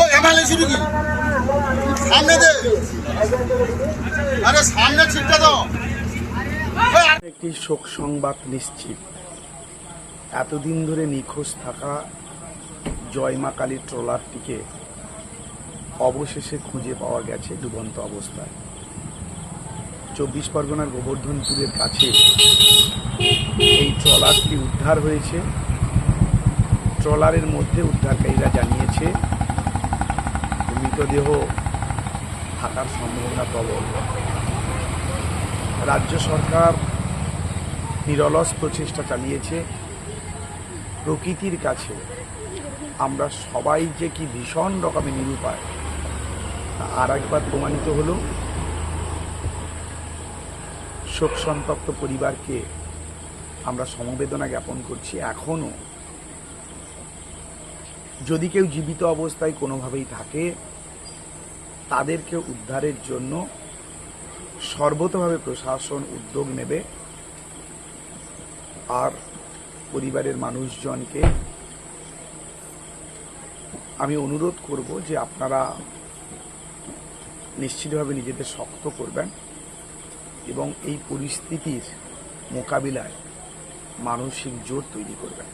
ও MLA শুরু কি সামনে দে, আরে সামনে ছিটটা দাও। একটি শোক সংবাদ নিশ্চিত, এতদিন ধরে নিখোঁজ থাকা জয়মা কালীর ট্রলারটিকে অবশেষে খুঁজে পাওয়া গেছে ডুবন্ত অবস্থায়। 24 পরগনার গোবর্ধনপুরের কাছে এই ট্রলারটি উদ্ধার হয়েছে। ট্রলারের মধ্যে উদ্ধারকারীরা জানিয়েছে মৃতদেহ থাকার সম্ভাবনা প্রবল। রাজ্য সরকার নিরলস প্রচেষ্টা চালিয়েছে। প্রকৃতির কাছে আমরা সবাই যে কি ভীষণ রকমের নিরুপায় আর একবার প্রমাণিত হলো। শোক সন্তপ্ত পরিবারকে আমরা সমবেদনা জ্ঞাপন করছি। এখনও যদি কেউ জীবিত অবস্থায় কোনোভাবেই থাকে, তাদেরকে উদ্ধারের জন্য সর্বতভাবে প্রশাসন উদ্যোগ নেবে। আর পরিবারের মানুষজনকে আমি অনুরোধ করব যে আপনারা নিশ্চিতভাবে নিজেদের শক্ত করবেন এবং এই পরিস্থিতির মোকাবিলায় মানসিক জোর তৈরি করবেন।